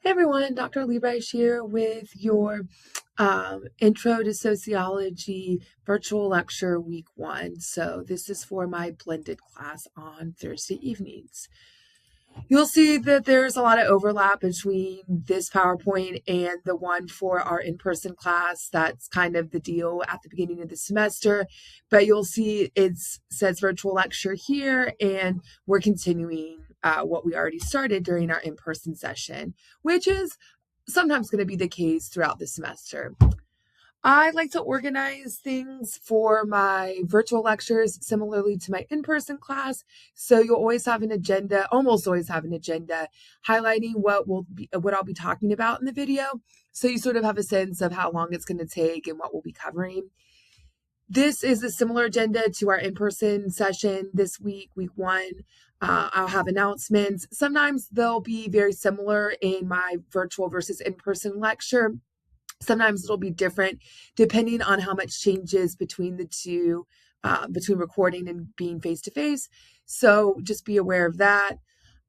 Hey everyone, Dr. Liebrice here with your Intro to Sociology virtual lecture week 1. So this is for my blended class on Thursday evenings. You'll see that there's a lot of overlap between this PowerPoint and the one for our in-person class. That's kind of the deal at the beginning of the semester, but you'll see it says virtual lecture here, and we're continuing what we already started during our in-person session, which is sometimes going to be the case throughout the semester. I like to organize things for my virtual lectures similarly to my in-person class. So you'll always have an agenda, almost always have an agenda highlighting what I'll be talking about in the video. So you sort of have a sense of how long it's going to take and what we'll be covering. This is a similar agenda to our in-person session this week, week 1. I'll have announcements. Sometimes they'll be very similar in my virtual versus in-person lecture. Sometimes it'll be different depending on how much changes between the two, between recording and being face-to-face. So just be aware of that.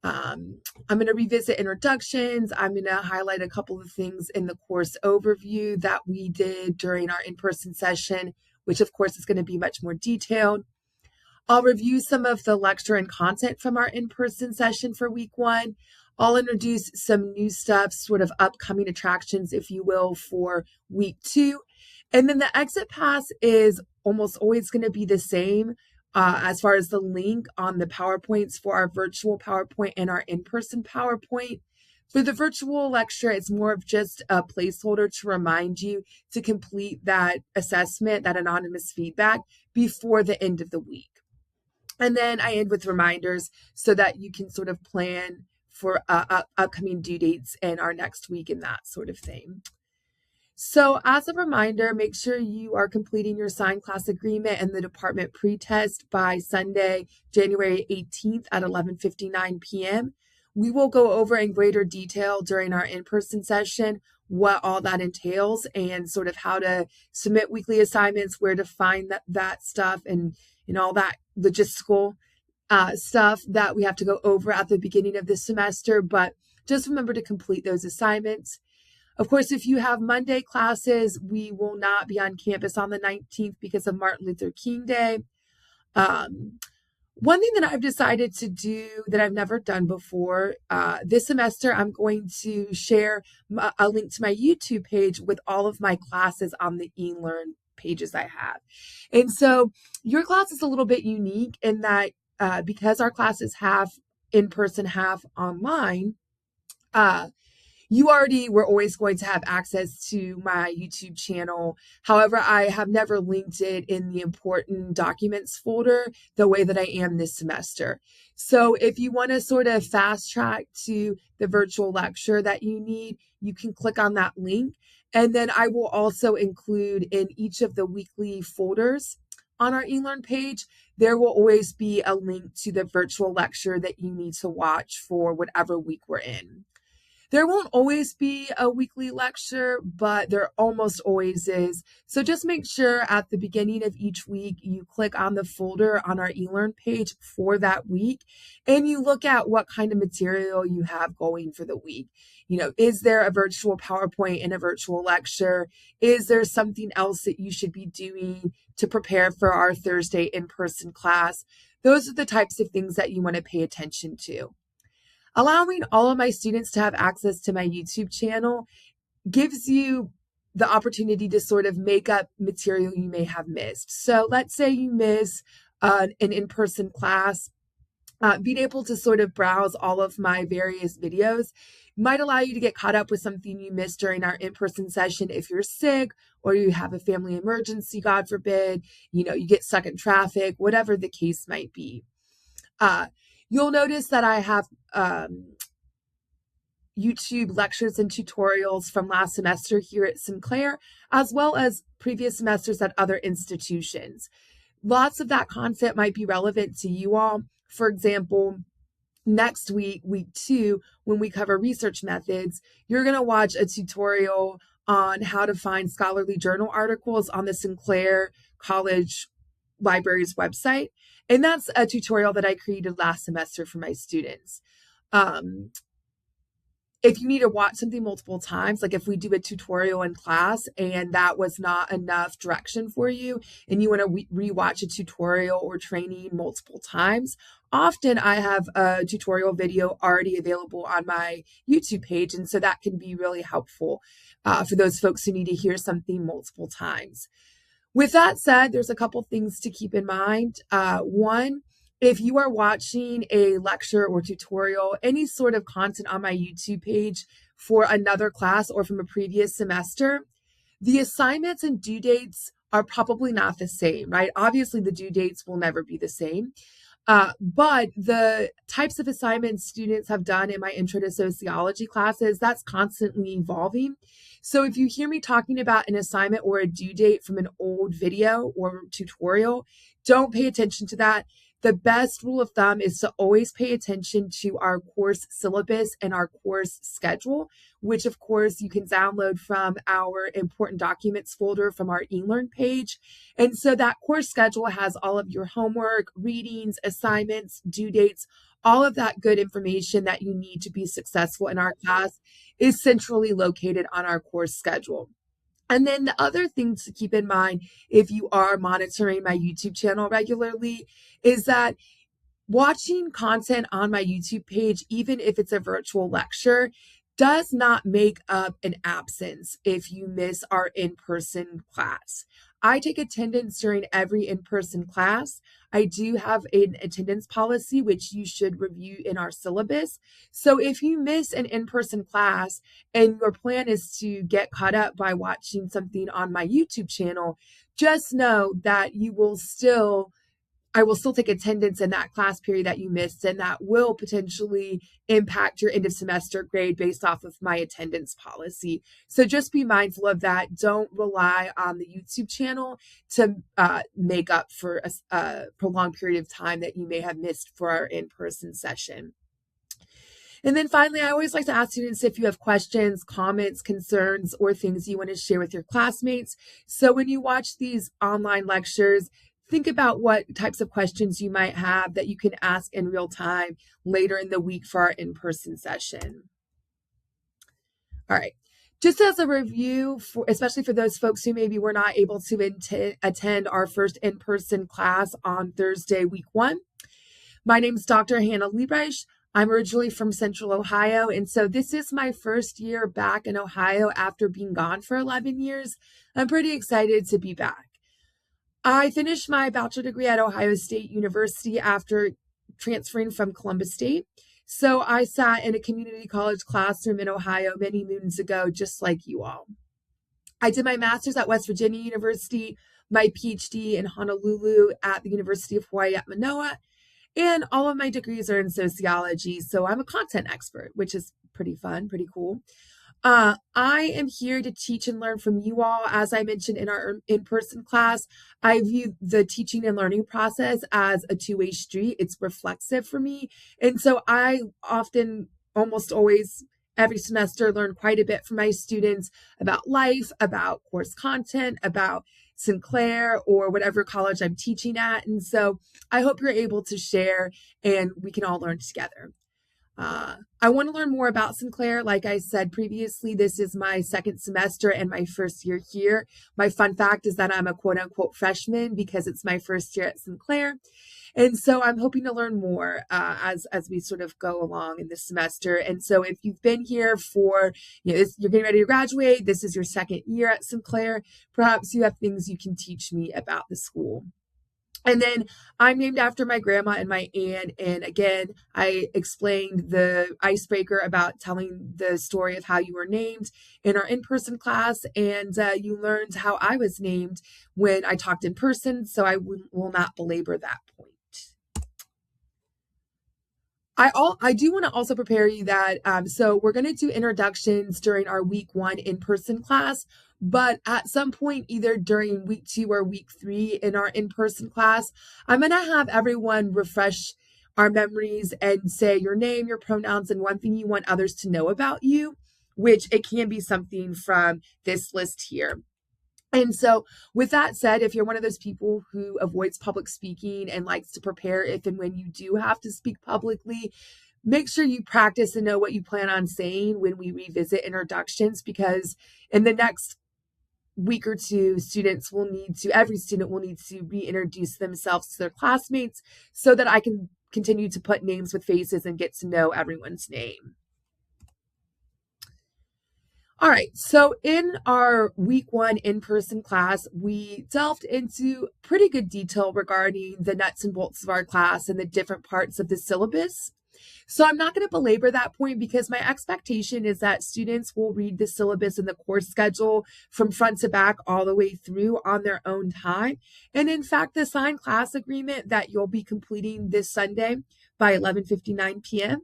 I'm going to revisit introductions. I'm going to highlight a couple of things in the course overview that we did during our in-person session, which of course is going to be much more detailed. I'll review some of the lecture and content from our in-person session for week 1. I'll introduce some new stuff, sort of upcoming attractions, if you will, for week 2. And then the exit pass is almost always going to be the same as far as the link on the PowerPoints for our virtual PowerPoint and our in-person PowerPoint. For the virtual lecture, it's more of just a placeholder to remind you to complete that assessment, that anonymous feedback, before the end of the week. And then I end with reminders so that you can sort of plan for upcoming due dates and our next week and that sort of thing. So as a reminder, make sure you are completing your signed class agreement and the department pretest by Sunday, January 18th at 11:59 p.m. We will go over in greater detail during our in-person session what all that entails and sort of how to submit weekly assignments, where to find that stuff, and all that logistical stuff that we have to go over at the beginning of the semester. But just remember to complete those assignments. Of course, if you have Monday classes, we will not be on campus on the 19th because of Martin Luther King Day. One thing that I've decided to do that I've never done before, this semester, I'm going to share a link to my YouTube page with all of my classes on the eLearn pages I have. And so your class is a little bit unique in that because our classes have in-person, have online, you already were always going to have access to my YouTube channel. However, I have never linked it in the important documents folder the way that I am this semester. So if you want to sort of fast track to the virtual lecture that you need, you can click on that link. And then I will also include in each of the weekly folders on our eLearn page, there will always be a link to the virtual lecture that you need to watch for whatever week we're in. There won't always be a weekly lecture, but there almost always is. So just make sure at the beginning of each week, you click on the folder on our eLearn page for that week, and you look at what kind of material you have going for the week. Is there a virtual PowerPoint and a virtual lecture? Is there something else that you should be doing to prepare for our Thursday in-person class? Those are the types of things that you want to pay attention to. Allowing all of my students to have access to my YouTube channel gives you the opportunity to sort of make up material you may have missed. So let's say you miss an in-person class, being able to sort of browse all of my various videos might allow you to get caught up with something you missed during our in-person session if you're sick or you have a family emergency, God forbid, you get stuck in traffic, whatever the case might be. You'll notice that I have YouTube lectures and tutorials from last semester here at Sinclair, as well as previous semesters at other institutions. Lots of that content might be relevant to you all. For example, next week, week 2, when we cover research methods, you're going to watch a tutorial on how to find scholarly journal articles on the Sinclair College Library's website. And that's a tutorial that I created last semester for my students. if you need to watch something multiple times, like if we do a tutorial in class and that was not enough direction for you and you want to rewatch a tutorial or training multiple times, often I have a tutorial video already available on my YouTube page. And so that can be really helpful for those folks who need to hear something multiple times. With that said, there's a couple things to keep in mind. One, if you are watching a lecture or tutorial, any sort of content on my YouTube page for another class or from a previous semester, the assignments and due dates are probably not the same, right? Obviously, the due dates will never be the same. But the types of assignments students have done in my intro to sociology classes, that's constantly evolving. So if you hear me talking about an assignment or a due date from an old video or tutorial, don't pay attention to that. The best rule of thumb is to always pay attention to our course syllabus and our course schedule, which of course you can download from our important documents folder from our eLearn page. And so that course schedule has all of your homework, readings, assignments, due dates, all of that good information that you need to be successful in our class is centrally located on our course schedule. And then the other thing to keep in mind if you are monitoring my YouTube channel regularly is that watching content on my YouTube page, even if it's a virtual lecture, does not make up an absence if you miss our in-person class. I take attendance during every in-person class. I do have an attendance policy, which you should review in our syllabus. So if you miss an in-person class and your plan is to get caught up by watching something on my YouTube channel, just know that I will still take attendance in that class period that you missed, and that will potentially impact your end of semester grade based off of my attendance policy. So just be mindful of that. Don't rely on the YouTube channel to make up for a prolonged period of time that you may have missed for our in-person session. And then finally, I always like to ask students if you have questions, comments, concerns, or things you want to share with your classmates. So when you watch these online lectures, think about what types of questions you might have that you can ask in real time later in the week for our in-person session. All right. Just as a review, especially for those folks who maybe were not able to attend our first in-person class on Thursday, week 1. My name is Dr. Hannah Liebreich. I'm originally from Central Ohio, and so this is my first year back in Ohio after being gone for 11 years. I'm pretty excited to be back. I finished my bachelor degree at Ohio State University after transferring from Columbus State. So I sat in a community college classroom in Ohio many moons ago, just like you all. I did my master's at West Virginia University, my PhD in Honolulu at the University of Hawaii at Manoa, and all of my degrees are in sociology. So I'm a content expert, which is pretty fun, pretty cool. I am here to teach and learn from you all. As I mentioned in our in-person class, I view the teaching and learning process as a two-way street. It's reflexive for me. And so I often, almost always, every semester, learn quite a bit from my students about life, about course content, about Sinclair or whatever college I'm teaching at. And so I hope you're able to share and we can all learn together. I want to learn more about Sinclair. Like I said previously, this is my second semester and my first year here. My fun fact is that I'm a quote unquote freshman because it's my first year at Sinclair. And so I'm hoping to learn more as we sort of go along in this semester. And so if you've been here for, you're getting ready to graduate, this is your second year at Sinclair, perhaps you have things you can teach me about the school. And then I'm named after my grandma and my aunt. And again, I explained the icebreaker about telling the story of how you were named in our in-person class. And you learned how I was named when I talked in person. So I will not belabor that point. I do want to also prepare you that, so we're going to do introductions during our week 1 in-person class, but at some point, either during week 2 or week 3 in our in-person class, I'm going to have everyone refresh our memories and say your name, your pronouns, and one thing you want others to know about you, which it can be something from this list here. And so with that said, if you're one of those people who avoids public speaking and likes to prepare if and when you do have to speak publicly, make sure you practice and know what you plan on saying when we revisit introductions, because in the next week or two, every student will need to reintroduce themselves to their classmates so that I can continue to put names with faces and get to know everyone's name. All right, so in our week 1 in-person class, we delved into pretty good detail regarding the nuts and bolts of our class and the different parts of the syllabus. So I'm not going to belabor that point because my expectation is that students will read the syllabus and the course schedule from front to back all the way through on their own time. And in fact, the signed class agreement that you'll be completing this Sunday by 11:59 p.m.,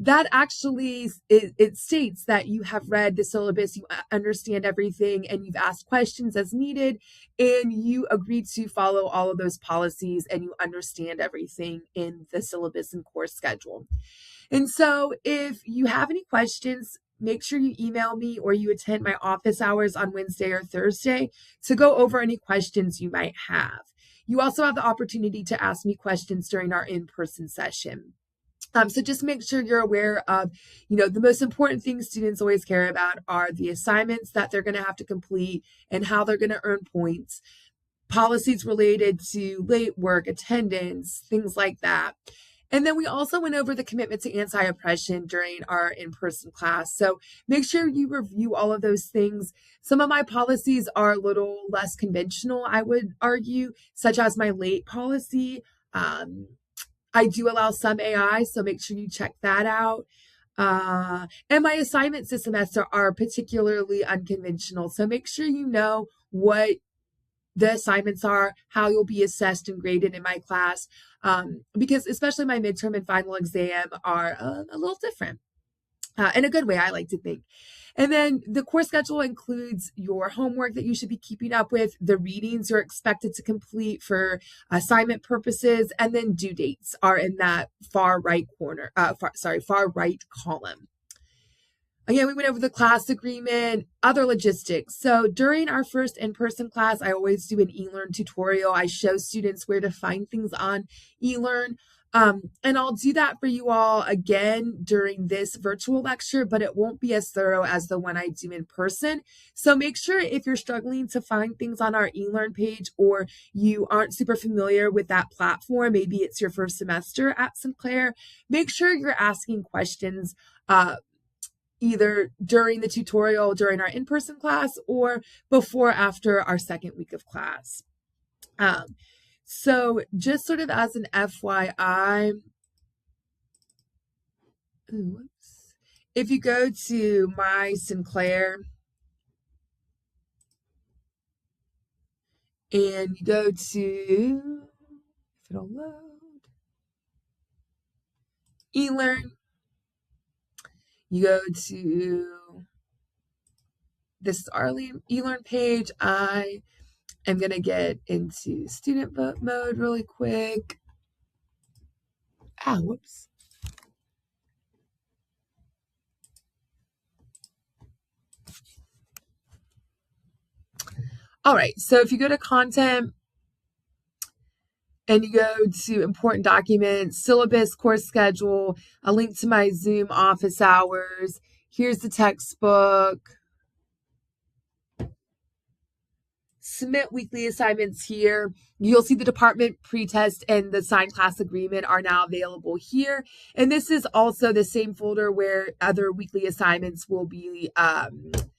that actually it states that you have read the syllabus, you understand everything, and you've asked questions as needed, and you agreed to follow all of those policies, and you understand everything in the syllabus and course schedule. And so if you have any questions, make sure you email me or you attend my office hours on Wednesday or Thursday to go over any questions you might have. You also have the opportunity to ask me questions during our in-person session. So just make sure you're aware of, the most important things students always care about are the assignments that they're going to have to complete and how they're going to earn points, policies related to late work, attendance, things like that. And then we also went over the commitment to anti-oppression during our in-person class. So make sure you review all of those things. Some of my policies are a little less conventional, I would argue, such as my late policy. I do allow some AI, so make sure you check that out. And my assignments this semester are particularly unconventional, so make sure you know what the assignments are, how you'll be assessed and graded in my class, because especially my midterm and final exam are a little different. In a good way, I like to think. And then the course schedule includes your homework that you should be keeping up with, the readings you're expected to complete for assignment purposes, and then due dates are in that far right column. Again, we went over the class agreement, other logistics. So during our first in-person class, I always do an eLearn tutorial. I show students where to find things on eLearn. And I'll do that for you all again during this virtual lecture, but it won't be as thorough as the one I do in person. So make sure if you're struggling to find things on our eLearn page or you aren't super familiar with that platform, maybe it's your first semester at Sinclair, make sure you're asking questions either during the tutorial during our in-person class or before after our second week of class. So just sort of as an FYI, if you go to my Sinclair and you go to, if it'll load, eLearn, you go to, this is our eLearn page. I am going to get into student vote mode really quick. Whoops. All right, so if you go to content and you go to important documents, syllabus, course schedule, a link to my Zoom office hours, here's the textbook, submit weekly assignments here. You'll see the department pretest and the signed class agreement are now available here. And this is also the same folder where other weekly assignments will be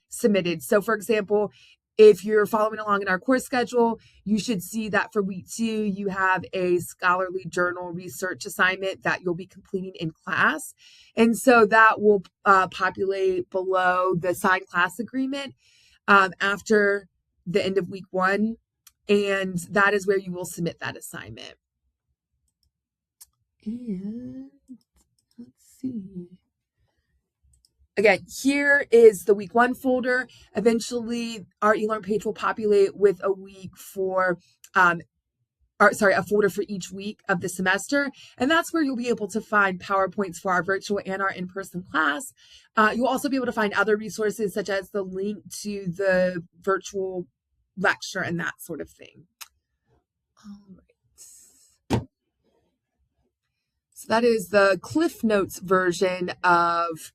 submitted. So for example, if you're following along in our course schedule, you should see that for week 2, you have a scholarly journal research assignment that you'll be completing in class. And so that will populate below the signed class agreement after the end of week 1. And that is where you will submit that assignment. And let's see. Again, here is the week 1 folder. Eventually, our eLearn page will populate with a week for, a folder for each week of the semester. And that's where you'll be able to find PowerPoints for our virtual and our in-person class. You'll also be able to find other resources such as the link to the virtual lecture and that sort of thing. All right. So that is the Cliff Notes version of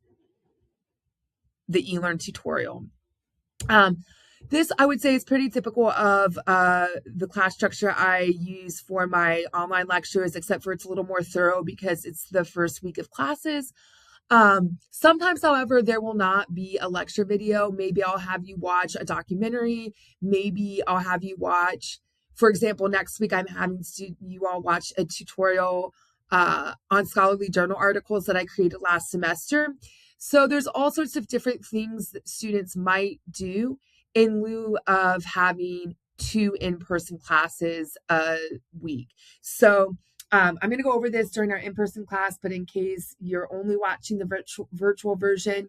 the eLearn tutorial. This, I would say, is pretty typical of the class structure I use for my online lectures, except for it's a little more thorough because it's the first week of classes. Sometimes, however, there will not be a lecture video. Maybe I'll have you watch a documentary. Maybe I'll have you watch, for example, next week I'm having you all watch a tutorial on scholarly journal articles that I created last semester. So there's all sorts of different things that students might do in lieu of having 2 in-person classes a week. So I'm going to go over this during our in-person class, but in case you're only watching the virtual version,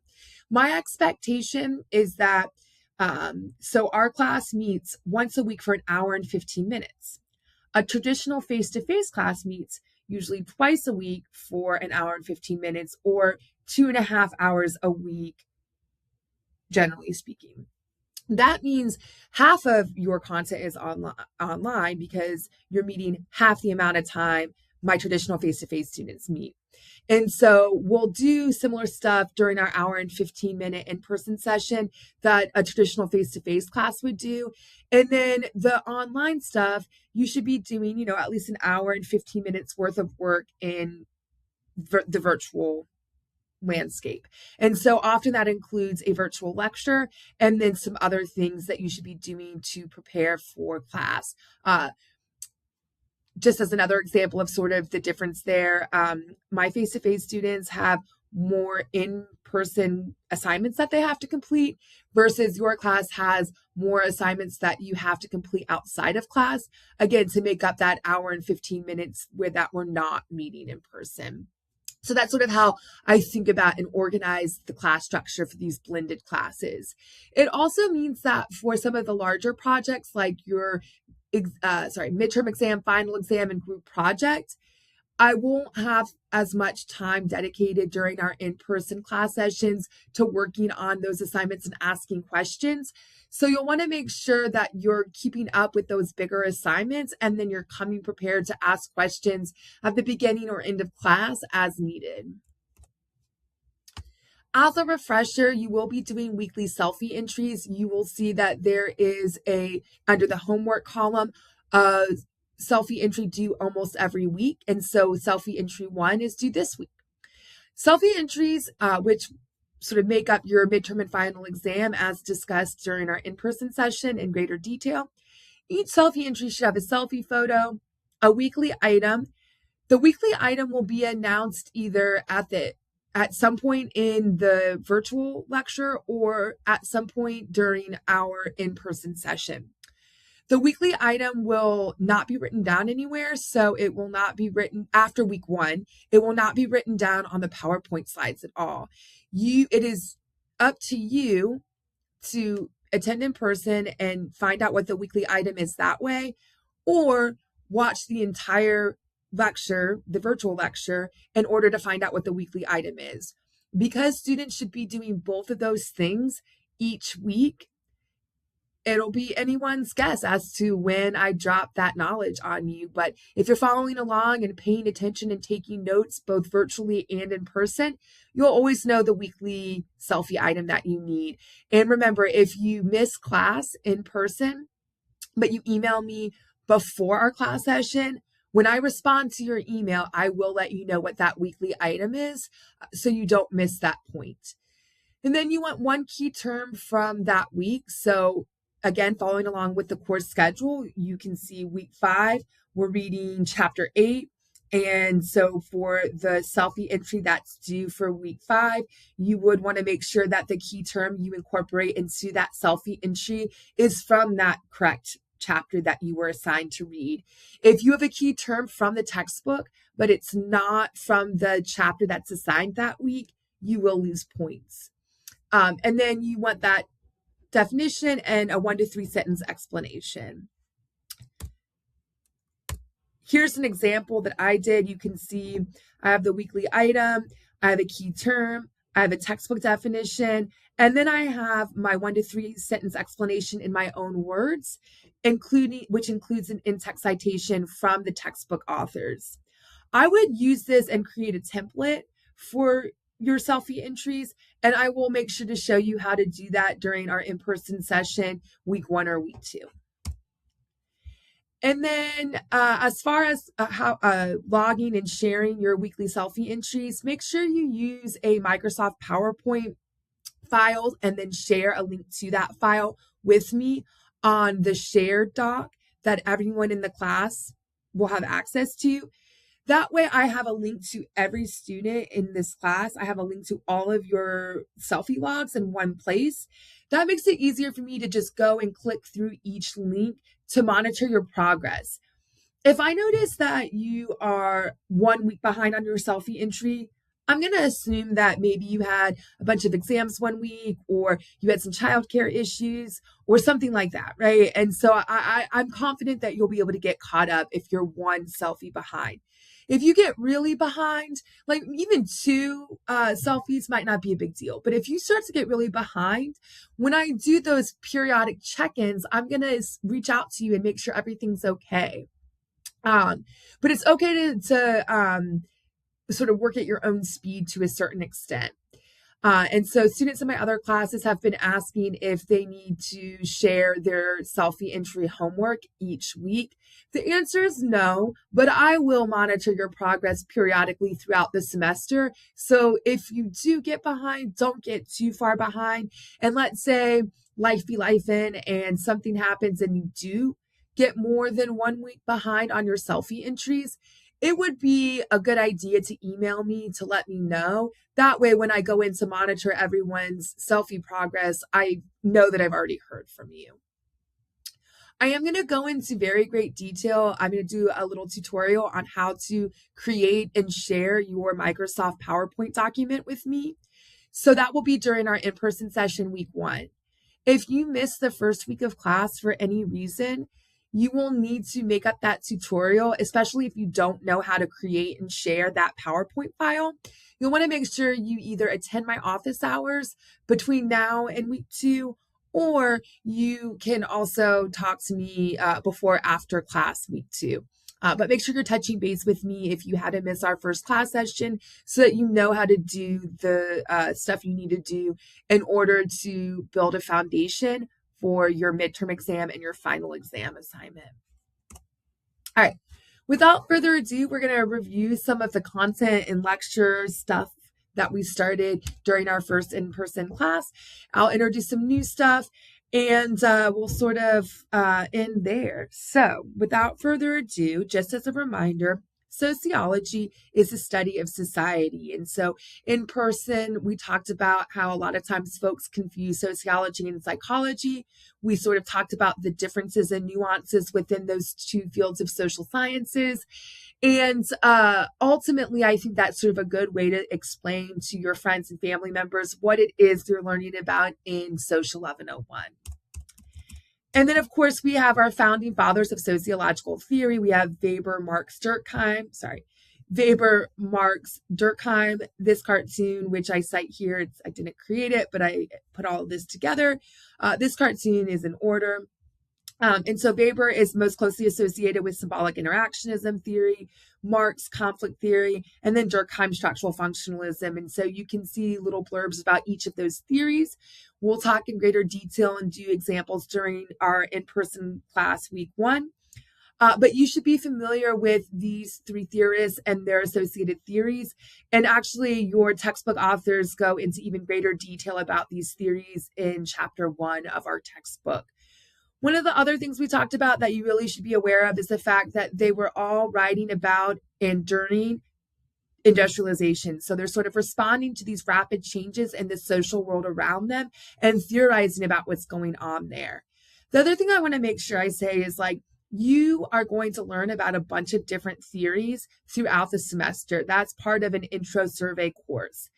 my expectation is that so our class meets once a week for an hour and 15 minutes. A traditional face-to-face class meets usually twice a week for an hour and 15 minutes, or 2.5 hours a week, generally speaking. That means half of your content is online because you're meeting half the amount of time my traditional face-to-face students meet. And so we'll do similar stuff during our hour and 15-minute in-person session that a traditional face-to-face class would do. And then the online stuff, you should be doing, at least an hour and 15 minutes worth of work in the virtual landscape. And so often that includes a virtual lecture and then some other things that you should be doing to prepare for class. Just as another example of sort of the difference there, my face-to-face students have more in-person assignments that they have to complete versus your class has more assignments that you have to complete outside of class, again, to make up that hour and 15 minutes where that we're not meeting in person. So that's sort of how I think about and organize the class structure for these blended classes. It also means that for some of the larger projects like your midterm exam, final exam, and group project, I won't have as much time dedicated during our in-person class sessions to working on those assignments and asking questions. So you'll want to make sure that you're keeping up with those bigger assignments and then you're coming prepared to ask questions at the beginning or end of class as needed. As a refresher, you will be doing weekly selfie entries. You will see that there is under the homework column, a selfie entry due almost every week. And so selfie entry 1 is due this week. Selfie entries, which sort of make up your midterm and final exam as discussed during our in-person session in greater detail. Each selfie entry should have a selfie photo, a weekly item. The weekly item will be announced either at some point in the virtual lecture or at some point during our in-person session. The weekly item will not be written down anywhere, so it will not be written after week 1. It will not be written down on the PowerPoint slides at all. It is up to you to attend in person and find out what the weekly item is that way, or watch the entire lecture, the virtual lecture, in order to find out what the weekly item is. Because students should be doing both of those things each week, it'll be anyone's guess as to when I drop that knowledge on you. But if you're following along and paying attention and taking notes, both virtually and in person, you'll always know the weekly selfie item that you need. And remember, if you miss class in person, but you email me before our class session, when I respond to your email, I will let you know what that weekly item is so you don't miss that point. And then you want one key term from that week. So again, following along with the course schedule, you can see week 5, we're reading chapter 8. And so for the selfie entry that's due for week 5, you would want to make sure that the key term you incorporate into that selfie entry is from that correct chapter that you were assigned to read. If you have a key term from the textbook, but it's not from the chapter that's assigned that week, you will lose points. And then you want that definition and a 1 to 3 sentence explanation. Here's an example that I did. You can see I have the weekly item, I have a key term, I have a textbook definition, and then I have my 1 to 3 sentence explanation in my own words, which includes an in-text citation from the textbook authors. I would use this and create a template for your selfie entries, and I will make sure to show you how to do that during our in-person session week 1 or week 2. And then as far as how logging and sharing your weekly selfie entries, make sure you use a Microsoft PowerPoint file and then share a link to that file with me on the shared doc that everyone in the class will have access to. That way I have a link to every student in this class. I have a link to all of your selfie logs in one place. That makes it easier for me to just go and click through each link to monitor your progress. If I notice that you are 1 week behind on your selfie entry, I'm going to assume that maybe you had a bunch of exams 1 week, or you had some childcare issues or something like that, right? And so I'm confident that you'll be able to get caught up if you're 1 selfie behind. If you get really behind, like even 2 selfies might not be a big deal. But if you start to get really behind, when I do those periodic check-ins, I'm going to reach out to you and make sure everything's okay. But it's okay to sort of work at your own speed to a certain extent. And so students in my other classes have been asking if they need to share their selfie entry homework each week. The answer is no, but I will monitor your progress periodically throughout the semester. So if you do get behind, don't get too far behind. And let's say life be lifing and something happens and you do get more than 1 week behind on your selfie entries, it would be a good idea to email me to let me know. That way, when I go in to monitor everyone's selfie progress, I know that I've already heard from you. I am going to go into very great detail. I'm going to do a little tutorial on how to create and share your Microsoft PowerPoint document with me. So that will be during our in-person session week 1. If you miss the first week of class for any reason, you will need to make up that tutorial, especially if you don't know how to create and share that PowerPoint file. You'll want to make sure you either attend my office hours between now and week 2, or you can also talk to me before after class week 2. But make sure you're touching base with me if you had to miss our first class session so that you know how to do the stuff you need to do in order to build a foundation for your midterm exam and your final exam assignment. All right, without further ado, we're going to review some of the content and lecture stuff that we started during our first in-person class. I'll introduce some new stuff and we'll sort of end there. So without further ado, just as a reminder, sociology is a study of society. And so in person, we talked about how a lot of times folks confuse sociology and psychology. We sort of talked about the differences and nuances within those 2 fields of social sciences. And ultimately, I think that's sort of a good way to explain to your friends and family members what it is they're learning about in Social 1101. And then, of course, we have our founding fathers of sociological theory. We have Weber, Marx, Durkheim. This cartoon, which I cite here, I didn't create it, but I put all of this together. This cartoon is in order. And so Weber is most closely associated with symbolic interactionism theory, Marx conflict theory, and then Durkheim structural functionalism. And so you can see little blurbs about each of those theories. We'll talk in greater detail and do examples during our in-person class week 1. But you should be familiar with these 3 theorists and their associated theories. And actually, your textbook authors go into even greater detail about these theories in chapter 1 of our textbook. One of the other things we talked about that you really should be aware of is the fact that they were all writing about and during industrialization. So they're sort of responding to these rapid changes in the social world around them and theorizing about what's going on there. The other thing I want to make sure I say is you are going to learn about a bunch of different theories throughout the semester. That's part of an intro survey course.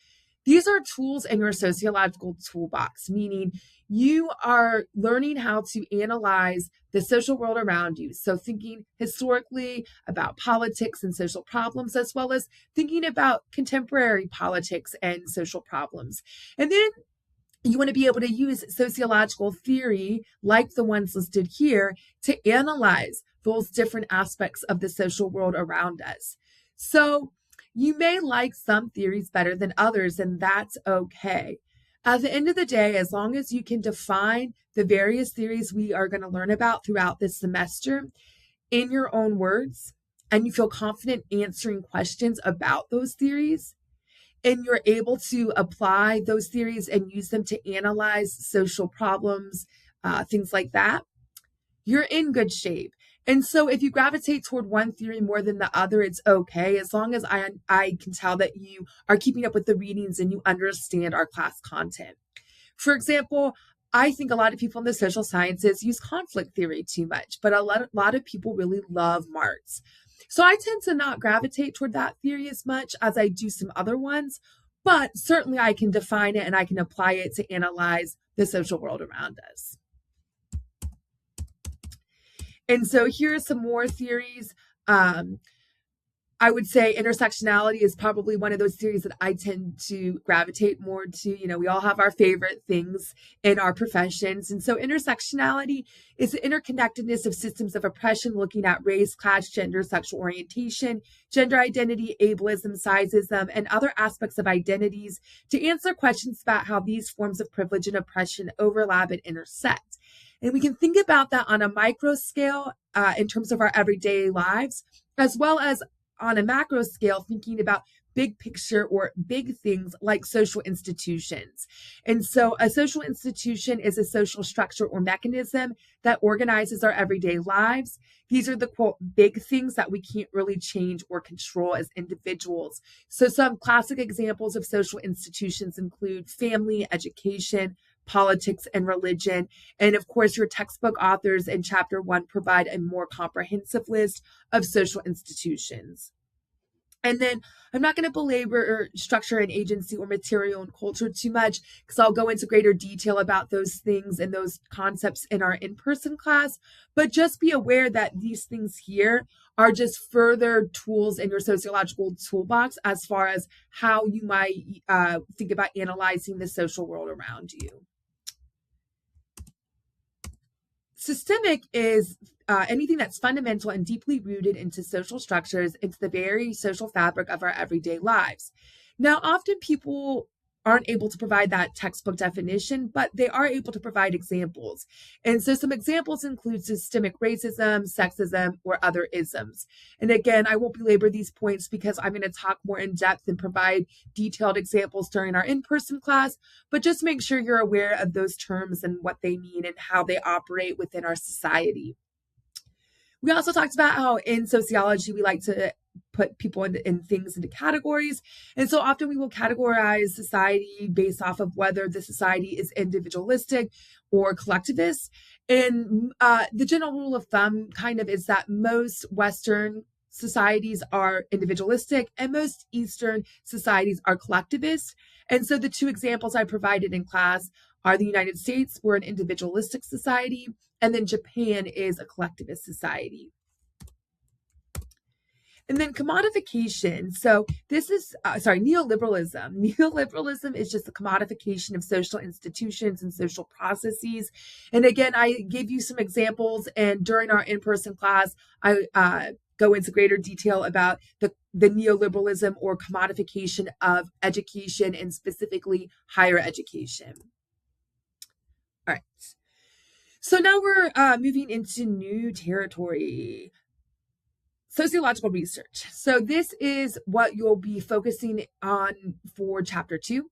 These are tools in your sociological toolbox, meaning you are learning how to analyze the social world around you. So thinking historically about politics and social problems, as well as thinking about contemporary politics and social problems. And then you want to be able to use sociological theory, like the ones listed here, to analyze those different aspects of the social world around us. So you may like some theories better than others, and that's okay. At the end of the day, as long as you can define the various theories we are going to learn about throughout this semester in your own words, and you feel confident answering questions about those theories, and you're able to apply those theories and use them to analyze social problems, things like that, you're in good shape. And so if you gravitate toward one theory more than the other, it's okay, as long as I can tell that you are keeping up with the readings and you understand our class content. For example, I think a lot of people in the social sciences use conflict theory too much, but a lot of people really love Marx. So I tend to not gravitate toward that theory as much as I do some other ones, but certainly I can define it and I can apply it to analyze the social world around us. And so here are some more theories. I would say intersectionality is probably one of those theories that I tend to gravitate more to. You know, we all have our favorite things in our professions. And so intersectionality is the interconnectedness of systems of oppression looking at race, class, gender, sexual orientation, gender identity, ableism, sizeism, and other aspects of identities to answer questions about how these forms of privilege and oppression overlap and intersect. And we can think about that on a micro scale in terms of our everyday lives, as well as on a macro scale, thinking about big picture or big things like social institutions. And so a social institution is a social structure or mechanism that organizes our everyday lives. These are the quote big things that we can't really change or control as individuals. So some classic examples of social institutions include family, education, politics, and religion. And of course, your textbook authors in chapter 1 provide a more comprehensive list of social institutions. And then I'm not going to belabor structure and agency or material and culture too much because I'll go into greater detail about those things and those concepts in our in-person class. But just be aware that these things here are just further tools in your sociological toolbox as far as how you might think about analyzing the social world around you. Systemic is anything that's fundamental and deeply rooted into social structures, into the very social fabric of our everyday lives. Now, often people aren't able to provide that textbook definition, but they are able to provide examples. And so some examples include systemic racism, sexism, or other isms. And again, I won't belabor these points because I'm going to talk more in depth and provide detailed examples during our in-person class, but just make sure you're aware of those terms and what they mean and how they operate within our society. We also talked about how in sociology, we like to put people in things into categories. And so often we will categorize society based off of whether the society is individualistic or collectivist. And the general rule of thumb kind of is that most Western societies are individualistic and most Eastern societies are collectivist. And so the two examples I provided in class are the United States, we're an individualistic society, and then Japan is a collectivist society. And then commodification. So this is, neoliberalism. Neoliberalism is just a commodification of social institutions and social processes. And again, I gave you some examples, and during our in-person class, I go into greater detail about the neoliberalism or commodification of education and specifically higher education. All right. So now we're moving into new territory. Sociological research. So this is what you'll be focusing on for chapter 2.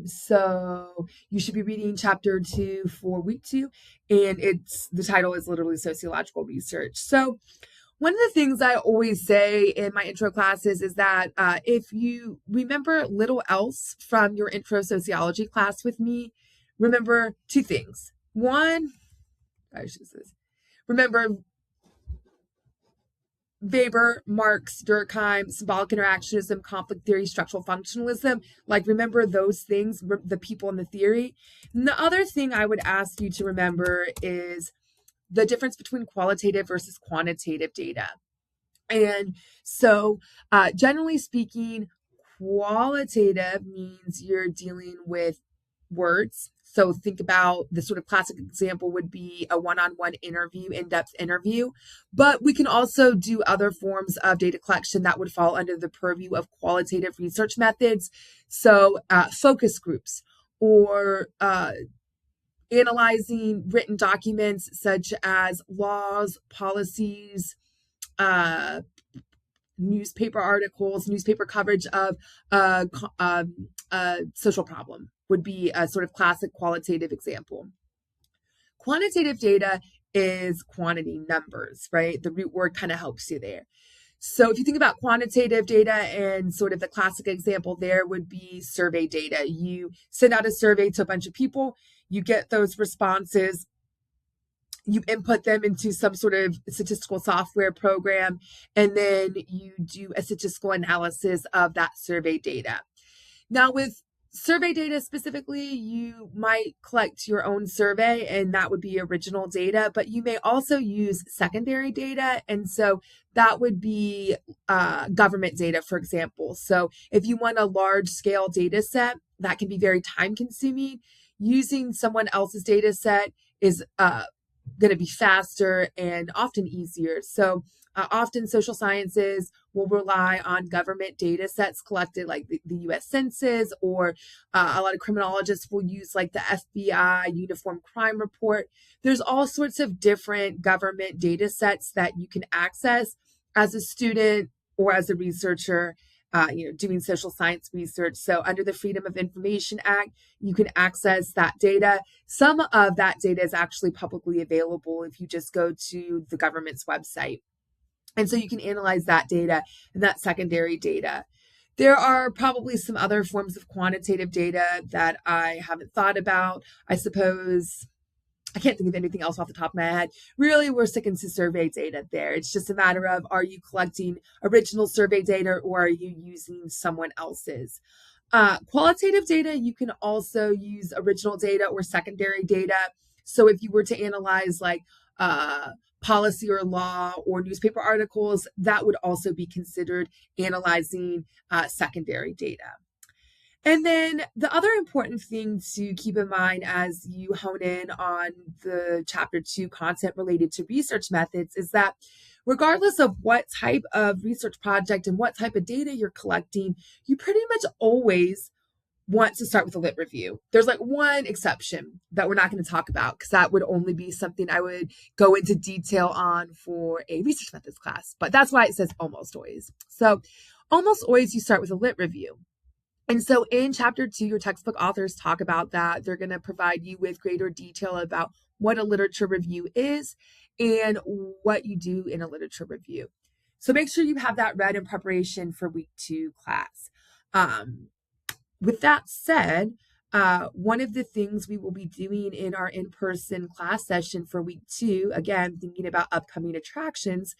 So you should be reading chapter 2 for week 2, and the title is literally sociological research. So one of the things I always say in my intro classes is that if you remember little else from your intro sociology class with me, remember 2 things. One, remember Weber, Marx, Durkheim, symbolic interactionism, conflict theory, structural functionalism. Like, remember those things, the people in the theory. And the other thing I would ask you to remember is the difference between qualitative versus quantitative data. And so, generally speaking, qualitative means you're dealing with words. So think about the sort of classic example would be a one-on-one interview, in-depth interview. But we can also do other forms of data collection that would fall under the purview of qualitative research methods. So focus groups or analyzing written documents such as laws, policies, uh, newspaper articles, newspaper coverage of a social problem would be a sort of classic qualitative example. Quantitative data is quantity, numbers, right? The root word kind of helps you there. So if you think about quantitative data, and sort of the classic example there would be survey data. You send out a survey to a bunch of people, you get those responses, you input them into some sort of statistical software program, and then you do a statistical analysis of that survey data. Now, with survey data specifically, you might collect your own survey, and that would be original data, but you may also use secondary data. And so that would be government data, for example. So if you want a large scale data set that can be very time consuming, using someone else's data set is going to be faster and often easier. So often social sciences will rely on government data sets collected like the US Census, or a lot of criminologists will use like the FBI Uniform Crime Report. There's all sorts of different government data sets that you can access as a student or as a researcher, doing social science research. So under the Freedom of Information Act, you can access that data. Some of that data is actually publicly available if you just go to the government's website. And so you can analyze that data and that secondary data. There are probably some other forms of quantitative data that I haven't thought about. I suppose I can't think of anything else off the top of my head. Really, we're sticking to survey data there. It's just a matter of, are you collecting original survey data or are you using someone else's? Qualitative data, you can also use original data or secondary data. So if you were to analyze like policy or law or newspaper articles, that would also be considered analyzing secondary data. And then the other important thing to keep in mind as you hone in on the chapter 2 content related to research methods is that regardless of what type of research project and what type of data you're collecting, you pretty much always want to start with a lit review. There's like one exception that we're not going to talk about because that would only be something I would go into detail on for a research methods class. But that's why it says almost always. So almost always you start with a lit review. And so in chapter 2, your textbook authors talk about that. They're going to provide you with greater detail about what a literature review is and what you do in a literature review. So make sure you have that read in preparation for week 2 class. With that said, one of the things we will be doing in our in-person class session for week 2, again, thinking about upcoming attractions,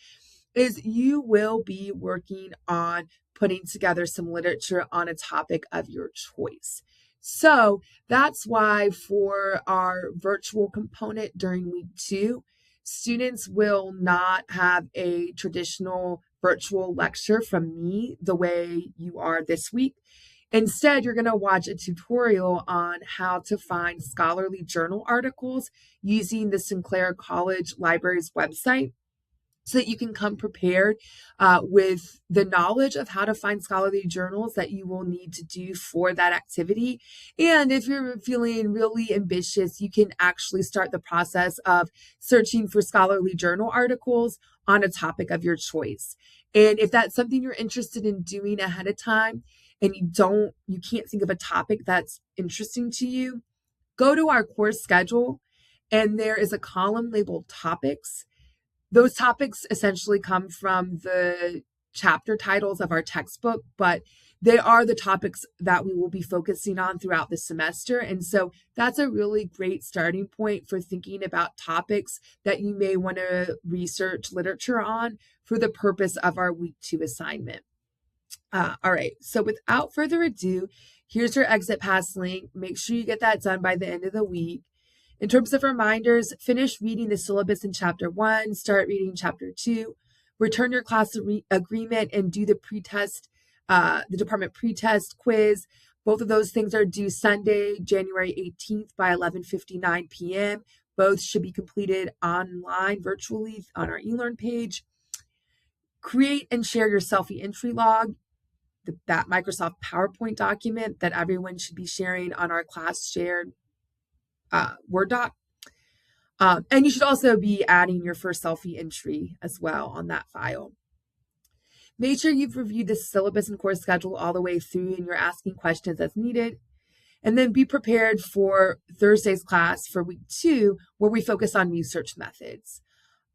is you will be working on putting together some literature on a topic of your choice. So that's why for our virtual component during week 2, students will not have a traditional virtual lecture from me the way you are this week. Instead, you're going to watch a tutorial on how to find scholarly journal articles using the Sinclair College Library's website, so that you can come prepared with the knowledge of how to find scholarly journals that you will need to do for that activity. And if you're feeling really ambitious, you can actually start the process of searching for scholarly journal articles on a topic of your choice. And if that's something you're interested in doing ahead of time and you can't think of a topic that's interesting to you, go to our course schedule and there is a column labeled topics. Those topics essentially come from the chapter titles of our textbook, but they are the topics that we will be focusing on throughout the semester. And so that's a really great starting point for thinking about topics that you may want to research literature on for the purpose of our week 2 assignment. All right, so without further ado, here's your exit pass link. Make sure you get that done by the end of the week. In terms of reminders, finish reading the syllabus in chapter 1, start reading chapter 2, return your class agreement and do the pretest, the department pretest quiz Both of those things are due Sunday, January 18th by 11:59 p.m. Both should be completed online virtually on our eLearn page. Create and share your selfie entry log, that Microsoft PowerPoint document that everyone should be sharing on our class shared Word doc. And you should also be adding your first selfie entry as well on that file. Make sure you've reviewed the syllabus and course schedule all the way through and you're asking questions as needed. And then be prepared for Thursday's class for week 2, where we focus on research methods.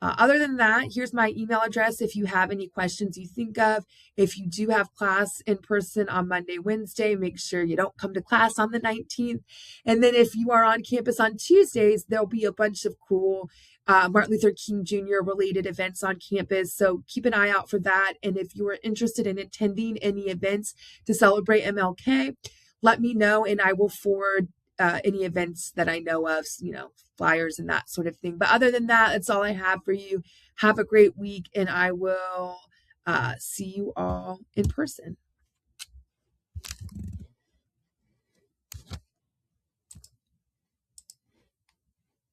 Other than that, here's my email address if you have any questions you think of. If you do have class in person on Monday, Wednesday, make sure you don't come to class on the 19th. And then if you are on campus on Tuesdays, there'll be a bunch of cool Martin Luther King Jr. related events on campus. So keep an eye out for that. And if you are interested in attending any events to celebrate MLK, let me know and I will forward any events that I know of, flyers and that sort of thing. But other than that, that's all I have for you. Have a great week, and I will see you all in person.